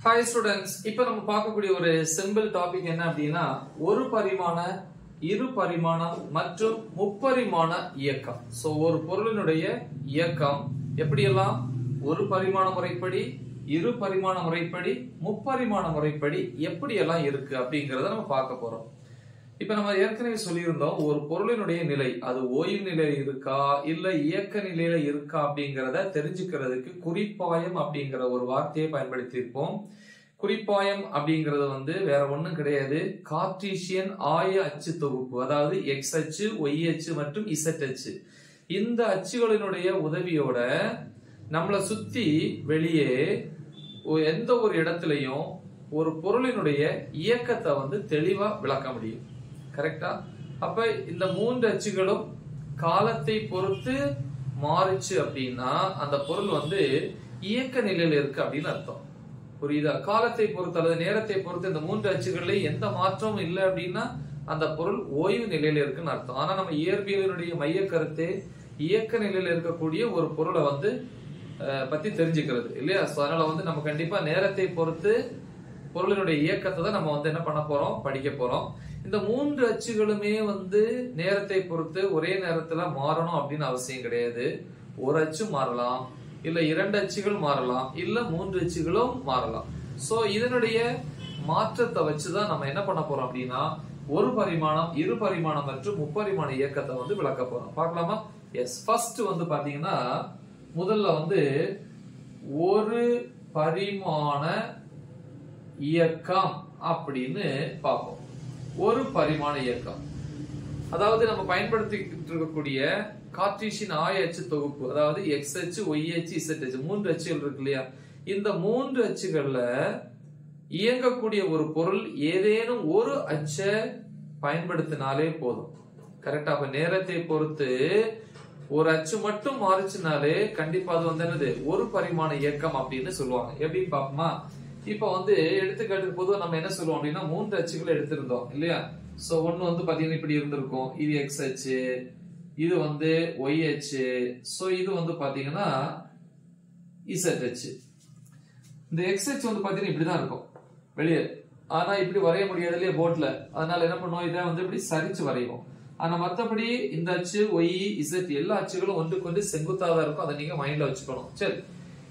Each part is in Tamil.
Hi students, இப்ப நம்ம பார்க்கக்கூடிய ஒரு சிம்பிள் டாபிக் என்ன அப்படின்னா ஒரு பரிமாண, இரு பரிமாண மற்றும் முப்பரிமாண இயக்கம். சோ ஒரு பொருளினுடைய இயக்கம் எப்படியெல்லாம் ஒரு பரிமாண முறைப்படி, இரு பரிமாண முறைப்படி, முப்பரிமாண முறைப்படி எப்படியெல்லாம் இருக்கு அப்படிங்கறத நம்ம பார்க்க போறோம். இப்ப நம்ம ஏற்கனவே சொல்லியிருந்தோம் ஒரு பொருளினுடைய நிலை அது ஓய்வு நிலையில இருக்கா இல்ல இயக்க நிலையில இருக்கா அப்படிங்கறத தெரிஞ்சுக்கிறதுக்கு குறிப்பாயம் அப்படிங்கிற ஒரு வார்த்தையை பயன்படுத்தி இருப்போம். குறிப்பாயம் அப்படிங்கறது வேற ஒண்ணும் கிடையாது, கார்ட்டீசியன் ஆய அச்சு தொகுப்பு, அதாவது எக்ஸ் அச்சு, ஒய் அச்சு மற்றும் இசட் அச்சு. இந்த அச்சுகளினுடைய உதவியோட நம்மளை சுத்தி வெளியே எந்த ஒரு இடத்துலயும் ஒரு பொருளினுடைய இயக்கத்தை தெளிவா விளக்க முடியும். கரெக்டா? அப்ப இந்த மூன்று அச்சுகளும் காலத்தை பொறுத்து மாறுச்சு அப்படின்னா அந்த பொருள் இயக்க நிலையில இருக்கு அப்படின்னு அர்த்தம். புரியுதா? காலத்தை பொறுத்து அல்லது நேரத்தை பொறுத்து இந்த மூன்று அச்சுகள்ல எந்த மாற்றமும் இல்லை அப்படின்னா அந்த பொருள் ஓய்வு நிலையில இருக்குன்னு அர்த்தம். ஆனா நம்ம இயற்பியலினுடைய மைய கருத்து இயக்க நிலையில இருக்கக்கூடிய ஒரு பொருளை பத்தி தெரிஞ்சுக்கிறது இல்லையா? அதனால நம்ம கண்டிப்பா நேரத்தை பொறுத்து பொருளினுடைய இயக்கத்தை தான் நம்ம என்ன பண்ண போறோம், படிக்க போறோம். இந்த மூன்று அச்சுகளுமே நேரத்தை பொறுத்து ஒரே நேரத்துல மாறணும் அப்படின்னு அவசியம் கிடையாது. ஒரு அச்சு மாறலாம், இல்ல இரண்டு அச்சுகள் மாறலாம், இல்ல மூன்று அச்சுகளும் மாறலாம். சோ இதனுடைய மாற்றத்தை வச்சுதான் நம்ம என்ன பண்ண போறோம் அப்படின்னா ஒரு பரிமாணம், இரு பரிமாணம் மற்றும் முப்பரிமாண இயக்கத்தை விளக்க போறோம். பார்க்கலாமா? எஸ். ஃபர்ஸ்ட் பாத்தீங்கன்னா முதல்ல ஒரு பரிமாண இயக்கம் அப்படின்னு பார்ப்போம். ஒரு பரிமாண இயக்கம் அதாவது நம்ம பயன்படுத்திட்டு இருக்கக்கூடிய கார்ட்டீசியன் ஆய அச்சு தொகுப்பு, அதாவது எக்ஸ் அச்சு, ஒய் அச்சு, இசட் அச்சு, மூன்று அச்சுகள் இருக்கு இல்லையா? இந்த மூன்று அச்சுகள்ல இயங்கக்கூடிய ஒரு பொருள் ஏதேனும் ஒரு அச்சை பயன்படுத்தினாலே போதும். கரெக்டா? அப்ப நேரத்தை பொறுத்து ஒரு அச்சு மட்டும் மாறுச்சுனாலே கண்டிப்பா அது என்னது ஒரு பரிமாண இயக்கம் அப்படின்னு சொல்லுவாங்க. எப்படின்னு பாப்போமா? இப்ப எடுத்துக்காட்டுக்கு பொதுவா நம்ம என்ன சொல்லுவோம் அப்படின்னா மூன்று அச்சுகளை எடுத்திருந்தோம் இல்லையா? சோ ஒண்ணு பாத்தீங்கன்னா இப்படி இருந்திருக்கும், இது எக்ஸ் அச்சு, இது ஒய் அச்சு, சோ இது பாத்தீங்கன்னா இசட் அச்சு. இந்த எக்ஸ் அச்சு பாத்தீங்கன்னா இப்படிதான் இருக்கும் வெளியே, ஆனா இப்படி வரைய முடியாது இல்லையா போர்ட்ல. அதனால என்ன பண்ணுவோம், இதை இப்படி சரிச்சு வரைவோம். ஆனா மத்தபடி இந்த அச்சு, ஒய், இசட் எல்லா அச்சுகளும் ஒன்றுக்கு செங்குத்தாக இருக்கும். அதை நீங்க மைண்ட்ல வச்சுக்கணும். சரி,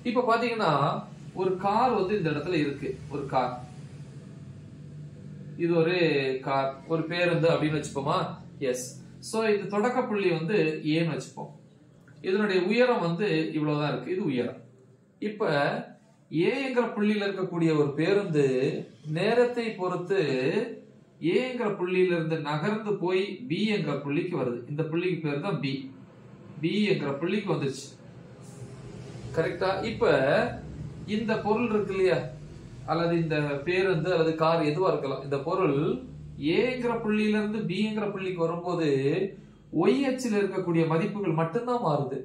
இப்ப பாத்தீங்கன்னா ஒரு கார் இந்த இடத்துல இருக்கு. ஒரு கார், இது ஒரு கார், ஒரு பேருந்து அப்படின்னு வச்சுப்போமா? எஸ். சோ இது தொடக்க புள்ளி ஏன்னு வச்சுப்போம். இதனுடைய உயரம் இவ்வளவுதான் இருக்கு, இது உயரம். இப்ப ஏங்கிற புள்ளியில இருக்கக்கூடிய ஒரு பேருந்து நேரத்தை பொறுத்து ஏங்கிற புள்ளியில இருந்து நகர்ந்து போய் பி என்கிற புள்ளிக்கு வருது. இந்த புள்ளிக்கு பேர் தான் பி. பி என்கிற புள்ளிக்கு வந்துருச்சு. கரெக்டா? இப்ப இந்த பொருள் இருக்கு இல்லையா, அல்லது இந்த பேருந்து அல்லது கார் எதுவா இருக்கலாம், இந்த பொருள் ஏங்கிற புள்ளியில இருந்து பிங்கிற புள்ளிக்கு வரும்போது ஒய் அச்சில் இருக்கக்கூடிய மதிப்புகள் மட்டும்தான் மாறுது.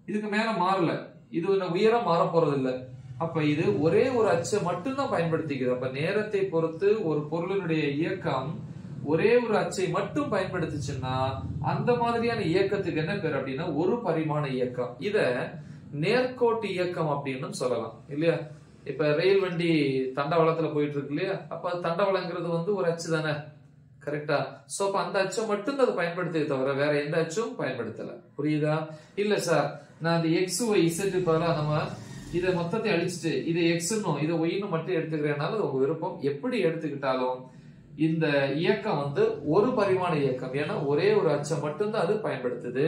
இதுக்கு மேல மாறல. இது உயரம் மாற போறது இல்லை. அப்ப இது ஒரே ஒரு அச்சை மட்டும்தான் பயன்படுத்திக்குது. அப்ப நேரத்தை பொறுத்து ஒரு பொருளினுடைய இயக்கம் ஒரே ஒரு அச்சை மட்டும் பயன்படுத்துச்சுன்னா அந்த மாதிரியான இயக்கத்துக்கு என்ன பேர் அப்படின்னா ஒரு பரிமாண இயக்கம். இத நேர்கோட்டு இயக்கம் அப்படின்னு சொல்லலாம் இல்லையா? இப்ப ரயில் வண்டி தண்டவாளத்துல போயிட்டு இருக்கு இல்லையா? அப்ப தண்டவாளங்கிறது ஒரு அச்சு தானே? கரெக்டா? சோ அப்ப அந்த அச்சை மட்டும் அதை பயன்படுத்தி தவிர வேற எந்த அச்சும் பயன்படுத்தல. புரியுதா? இல்ல சார், நான் அந்த எக்ஸ், ஒய், இசட் பதிலா நம்ம இதை மொத்தத்தை அழிச்சிட்டு இதை எக்ஸ்னும் இதை ஒய்னு மட்டும் எடுத்துக்கிறேனாலும் உங்க விருப்பம். எப்படி எடுத்துக்கிட்டாலும் இந்த இயக்கம் ஒரு பரிமாண இயக்கம். ஏன்னா ஒரே ஒரு அச்சை மட்டும்தான் அது பயன்படுத்துது.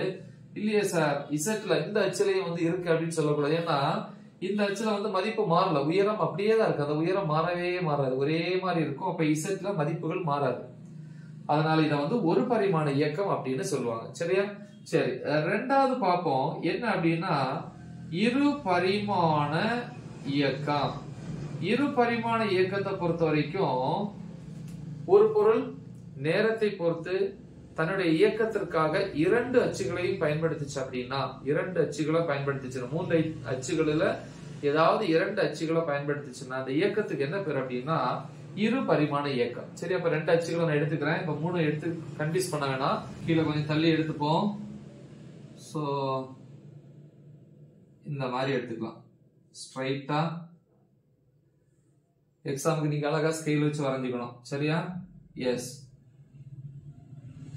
இல்லையே சார், இசட்ல இந்த அச்சுலயும் இருக்கு அப்படின்னு சொல்லக்கூடாது. ஏன்னா இந்த அச்சுல மதிப்பு மாறல, உயரம் அப்படியே தான் இருக்கு. அந்த உயரம் மாறவே மாறாது, ஒரே மாதிரி இருக்கும். அப்ப இசட்ல மதிப்புகள் மாறாது. அதனால இத ஒரு பரிமாண இயக்கம் அப்படின்னு சொல்லுவாங்க. சரியா? சரி, ரெண்டாவது பார்ப்போம் என்ன அப்படின்னா இரு பரிமாண இயக்கம். இரு பரிமாண இயக்கத்தை பொறுத்த வரைக்கும் ஒரு பொருள் நேரத்தை பொறுத்து தன்னுடைய இயக்கத்திற்காக இரண்டு அச்சுகளையும் பயன்படுத்துச்சு அப்படின்னா, இரண்டு அச்சுகளை பயன்படுத்துச்சு, மூன்று அச்சுகளில் ஏதாவது இரண்டு அச்சுகளை பயன்படுத்துச்சுன்னா அந்த இயக்கத்துக்கு என்ன பேர் அப்படின்னா இரு பரிமாண இயக்கம். சரி, அப்ப ரெண்டு அச்சுகளை நான் எடுத்துக்கிறேன். இப்ப மூணு எடுத்து கன்ஃபியூஸ் பண்ண வேணாம், கீழே கொஞ்சம் தள்ளி எடுத்துப்போம். சோ இந்த மாதிரி எடுத்துக்கலாம். ஸ்ட்ரைட்டா எக்ஸாமுக்கு நீங்க அழகா ஸ்கேல் வச்சு வரைஞ்சிக்கணும். சரியா? எஸ்.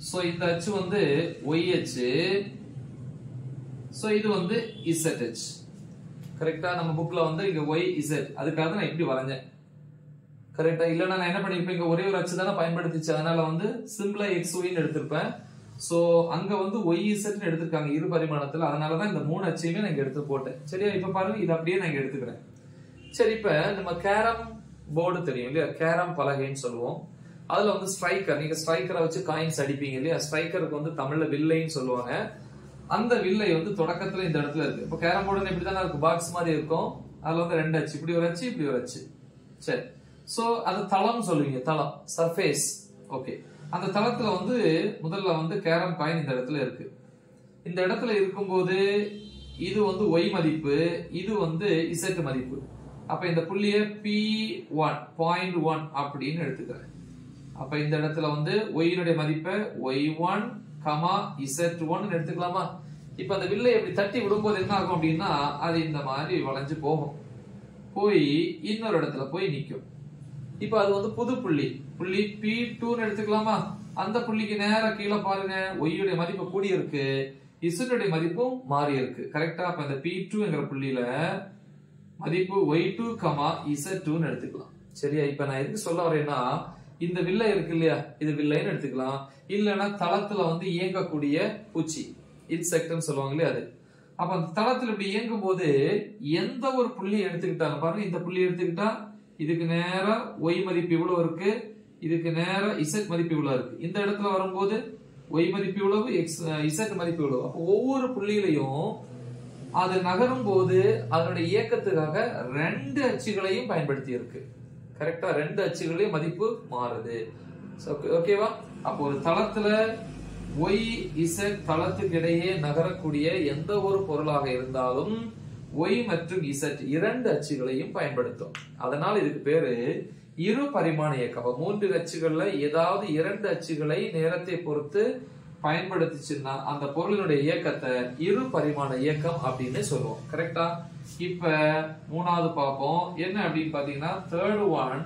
சோ இந்த அச்சு வந்து y அச்சு. சோ இது வந்து z அச்சு. கரெக்ட்டா? நம்ம புக்ல வந்து இங்க y z அதுக்காக நான் இப்படி வரைஞ்சேன். கரெக்ட்டா? இல்லனா நான் என்ன பண்ணிருப்பேன், இங்க ஒரே ஒரு அச்சு தான பயன்படுத்திச்சு, அதனால வந்து சிம்பிளா xy ன்னு எடுத்துப்பேன். சோ அங்க வந்து yz ன்னு எடுத்துருக்காங்க இரு பரிமாணத்துல, அதனால தான் இந்த மூணு அச்சையுமே நான் இங்க எடுத்து போட்டேன். சரியா? இப்ப பாருங்க, இது அப்படியே நான் இங்க எடுத்துக்கிறேன். சரி, இப்ப நம்ம கேரம் போர்டு தெரியும் இல்லையா, கேரம் பலகைன்னு சொல்லுவோம். அதுல வந்து ஸ்ட்ரைக்கர், நீங்க ஸ்ட்ரைக்கரை வச்சு காயின்ஸ் அடிப்பீங்க இல்லையா, ஸ்ட்ரைக்கருக்கு வந்து தமிழ்ல வில்லைன்னு சொல்லுவாங்க. அந்த வில்லை வந்து தொடக்கத்துல இந்த இடத்துல இருக்கு. இப்ப கேரம் போர்டு இப்படிதானே இருக்கு, பாக்ஸ் மாதிரி இருக்கும். அதுல வந்து ரெண்டு அச்சு, இப்படி ஒரு அச்சு, இப்படி ஒரு அச்சு. சரி, சோ அது தளம் சொல்லுவீங்க, தளம், சர்ஃபேஸ். ஓகே, அந்த தளத்துல வந்து முதல்ல வந்து கேரம் காயின் இந்த இடத்துல இருக்கு. இந்த இடத்துல இருக்கும்போது இது வந்து y மதிப்பு, இது வந்து z மதிப்பு. அப்ப இந்த புள்ளிய P1 0.1 அப்படின்னு எடுத்துக்கிறேன். அப்ப இந்த இடத்துல வந்து y னுடைய மதிப்பை y1, z1 எடுத்துக்கலாமா? இப்ப அந்த வில்லை எப்படி தட்டி விடும்போது என்ன ஆகும் அப்படின்னா, அது இந்த மாதிரி வளைஞ்சு போகும், போய் இன்னொரு இடத்துல போய் நிக்கும். இப்ப அது வந்து புது புள்ளி, புள்ளி P2 எடுத்துக்கலாமா? அந்த புள்ளிக்கு நேரா கீழே பாருங்க, y உடைய மதிப்பு கூடி இருக்கு, z உடைய மதிப்பும் மாறி இருக்கு. கரெக்டா? அப்ப இந்த P2ங்கிற புள்ளியில மதிப்பு y2, z2 எடுத்துக்கலாம். சரியா? இப்ப நான் எதுக்கு சொல்ல வரேன்னா, இந்த வில்லை இருக்கு இல்லையா, இது வில்லைன்னு எடுத்துக்கலாம். இல்லைன்னா தளத்துல வந்து இயங்கக்கூடிய பூச்சி, இன்செக்ட்னு சொல்லுவாங்க இல்லையா, அது. அப்ப அந்த தளத்துல இப்படி இயங்கும் போது எந்த ஒரு புள்ளி எடுத்துக்கிட்டாலும் பாருங்க, இந்த புள்ளி எடுத்துக்கிட்டா இதுக்கு நேரா y மதிப்பு இவ்வளவு இருக்கு, இதுக்கு நேரா z மதிப்பு இவ்வளவு இருக்கு. இந்த இடத்துல வரும்போது y மதிப்பு இவ்வளவு, z மதிப்பு இவ்வளவு. அப்போ ஒவ்வொரு புள்ளியிலையும் அது நகரும் போது அதனுடைய இயக்கத்துக்காக ரெண்டு அச்சுகளையும் பயன்படுத்தி இருக்கு. கரெக்டா? ரெண்டு அச்சுகளையும் மதிப்பு மாறுது. ஓகேவா? அப்போ ஒரு தளத்துல y z தளத்துக்கு இடையே நகரக்கூடிய எந்த ஒரு பொருளாக இருந்தாலும் y மற்றும் z இரண்டு அச்சுகளையும் பயன்படுத்தும். அதனால இதுக்கு பேரு இரு பரிமாண இயக்கம். மூன்று அச்சுகள்ல ஏதாவது இரண்டு அச்சுகளை நேரத்தை பொறுத்து பயன்படுத்திச்சுன்னா அந்த பொருளினுடைய இயக்கத்தை இரு பரிமாண இயக்கம் அப்படின்னு சொல்லுவோம். கரெக்டா? இப்ப மூணாவது பார்ப்போம். என்ன அப்படின்னு பாத்தீங்கன்னா, தேர்ட் ஒன்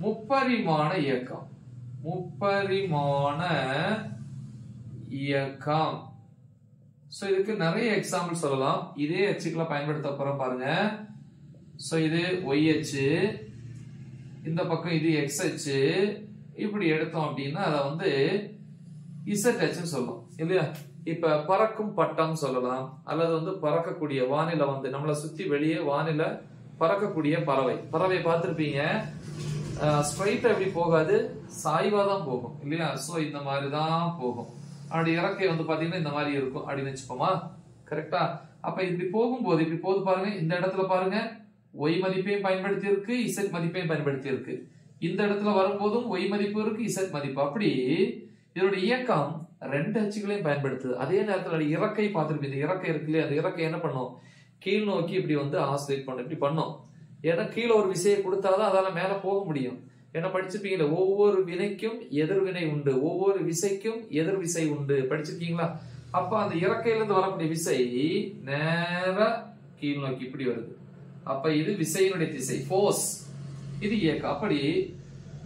முப்பரிமாண இயக்கம். முப்பரிமாண இயக்கம். சோ இதுக்கு நிறைய எக்ஸாம்பிள் சொல்லலாம். இதே அச்சுக்களை பயன்படுத்த போறோம் பாருங்க. சோ இது y அச்சு, இந்த பக்கம் இது x அச்சு. இப்படி எடுத்தோம் அப்படின்னா அதை வந்து z அச்சுன்னு சொல்லும் இல்லையா? இப்ப பறக்கும் பட்டம் சொல்லலாம், அல்லது வந்து பறக்கக்கூடிய வானில வந்து நம்மளை சுத்தி வெளியே வானில பறக்கக்கூடிய பறவை. பறவை பார்த்திருப்பீங்க, ஸ்ட்ரைட்டா எப்படி போகாது, சாய்வாதான் போகும் இல்லையா? சோ இந்த மாதிரிதான் போகும். அப்படி இறக்கை வந்து பாத்தீங்கன்னா இந்த மாதிரி இருக்கும் அப்படின்னு வச்சுப்போமா? கரெக்டா? அப்ப இப்படி போகும்போது இப்படி போது பாருங்க, இந்த இடத்துல பாருங்க y மதிப்பையும் பயன்படுத்தி இருக்கு, z மதிப்பையும் பயன்படுத்தி இருக்கு. இந்த இடத்துல வரும்போதும் y மதிப்பு இருக்கு, z மதிப்பு. அப்படி இதோட இயக்கம் ரெண்டு அச்சுகளையும் பயன்படுத்துது. அதே நேரத்துல இறக்கை பார்த்திருப்பீங்க, இறக்கை இருக்கு இல்லையா, அந்த இறக்கை என்ன பண்ணும், கீழ் நோக்கி இப்படி வந்து ஆசிலேட் பண்ணும், இப்படி பண்ணும். ஏன்னா கீழே ஒரு விசையை கொடுத்தாதான் அதால மேல போக முடியும். என்ன படிச்சிருப்பீங்களா, ஒவ்வொரு வினைக்கும் எதிர்வினை உண்டு, ஒவ்வொரு விசைக்கும் எதிர் விசை உண்டு, படிச்சிருக்கீங்களா? அப்ப அந்த இறக்கையில இருந்து வரக்கூடிய விசை நேரா கீழ் நோக்கி இப்படி வருது. அப்ப இது விசையினுடைய திசை, ஃபோர்ஸ். இது இயக்கம். அப்படி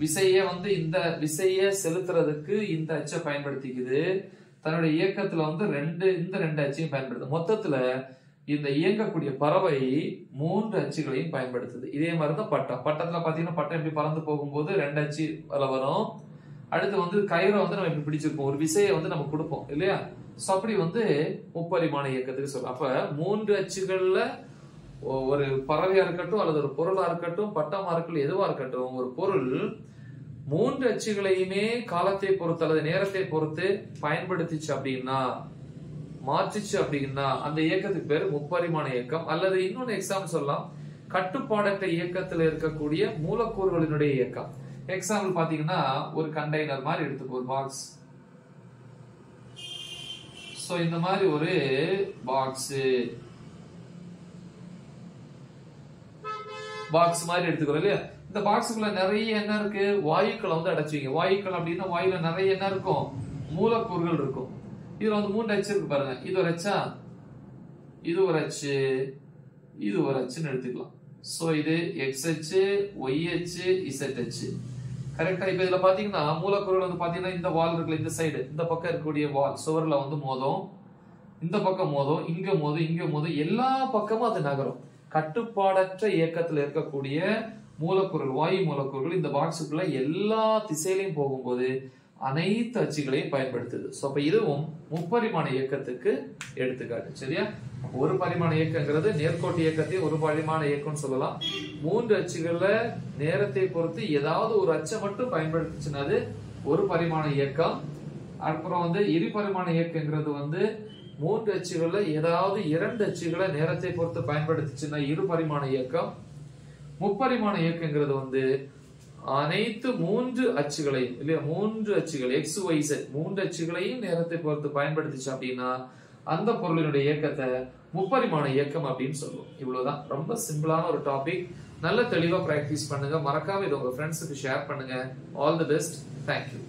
விசைய வந்து இந்த விசைய செலுத்துறதுக்கு இந்த அச்சை பயன்படுத்திக்குது. தன்னுடைய இயக்கத்துல வந்து இந்த ரெண்டு அச்சையும் பயன்படுத்துது. மொத்தத்துல இந்த இயங்கக்கூடிய பறவை மூன்று அச்சுகளையும் பயன்படுத்துது. இதே மாதிரிதான் பட்டம். பட்டத்துல பாத்தீங்கன்னா பட்டம் இப்படி பறந்து போகும்போது ரெண்டு அச்சு வரும். அடுத்து வந்து கயிறை வந்து நம்ம இப்படி பிடிச்சிருப்போம், ஒரு விசையை வந்து நம்ம கொடுப்போம் இல்லையா? சோ அப்படி வந்து முப்பரிமாண இயக்கத்துக்கு சொல்றோம். அப்ப மூன்று அச்சுகள்ல ஒரு பறவையா இருக்கட்டும், அல்லது ஒரு பொருளா இருக்கட்டும், பட்டமா இருக்கட்டும், எதுவா இருக்கட்டும், ஒரு பொருள் மூன்று அச்சுகளையுமே காலத்தை பொறுத்து அல்லது நேரத்தை பொறுத்து பயன்படுத்திச்சு அப்படின்னா, மாற்றிச்சு அப்படின்னா அந்த இயக்கத்துக்கு பேரு முப்பரிமாண இயக்கம். அல்லது இன்னொன்னு எக்ஸாம்பிள் சொல்லலாம், கட்டுப்பாடற்ற இயக்கத்துல இருக்கக்கூடிய மூலக்கூறுகளினுடைய இயக்கம். எக்ஸாம்பிள் பாத்தீங்கன்னா, ஒரு கண்டெய்னர் மாதிரி எடுத்துக்கோ, ஒரு பாக்ஸ். சோ இந்த மாதிரி ஒரு பாக்ஸ் மாதிரி எடுத்துக்கிறோம் இல்லையா? இந்த பாக்ஸுக்குள்ள நிறைய என்ன இருக்கு, வாயுக்களை வந்து அடைச்சுவீங்க. வாயுக்கள் அப்படின்னா வாயுல நிறைய என்ன இருக்கும், மூலக்கூறுகள் இருக்கும். இதுல வந்து மூன்று அச்சு இருக்கு பாருங்க. இது ஒரு அச்சா, இது ஒரு அச்சு, இது ஒரு அச்சுன்னு எடுத்துக்கலாம். சோ இது x அச்சு, y அச்சு, z அச்சு. கரெக்டா? இப்ப இதுல பாத்தீங்கன்னா மூலக்கூறுகள் வந்து பாத்தீங்கன்னா இந்த வால் இருக்குல்ல, இந்த சைடு, இந்த பக்கம் இருக்கக்கூடிய வால் சுவர்ல வந்து மோதும், இந்த பக்கம் மோதும், இங்க மோதும், இங்க மோதும், எல்லா பக்கமும் அது நகரும். கட்டுப்பாடற்ற இயக்கத்துல இருக்கக்கூடிய மூலக்கூறுகள், வாயு மூலக்கூறுகள் இந்த பாக்ஸுக்குள்ள எல்லா திசையிலையும் போகும்போது அனைத்து அச்சுகளையும் பயன்படுத்துது. சோ அப்ப இதுவும் முப்பரிமாண இயக்கத்துக்கு எடுத்துக்காட்டு. சரியா? ஒரு பரிமாண இயக்கங்கிறது நேர்கோட்டு இயக்கத்தை ஒரு பரிமாண இயக்கம்னு சொல்லலாம். 3 அச்சுகள்ல நேரத்தை பொறுத்து ஏதாவது ஒரு அச்சை மட்டும் பயன்படுத்துச்சுன்னா அது ஒரு பரிமாண இயக்கம். அப்புறம் வந்து இரு பரிமாண இயக்கங்கிறது வந்து 3 அச்சுகள்ல ஏதாவது 2 அச்சுகளை நேரத்தை பொறுத்து பயன்படுத்துச்சுன்னா இரு பரிமாண இயக்கம். முப்பரிமாண இயக்கங்கிறது வந்து அனைத்து 3 அச்சுகளையும் இல்லையா, 3 அச்சுகள் x y z 3 அச்சுகளையும் நேரத்தை பொறுத்து பயன்படுத்திச்சு அப்படின்னா அந்த பொருளினுடைய இயக்கத்தை முப்பரிமாண இயக்கம் அப்படின்னு சொல்லுவோம். இவ்வளவுதான். ரொம்ப சிம்பிளான ஒரு டாபிக். நல்ல தெளிவா பிராக்டிஸ் பண்ணுங்க. மறக்காம இதை உங்க ஃப்ரெண்ட்ஸுக்கு ஷேர் பண்ணுங்க. All the best. தேங்க்யூ.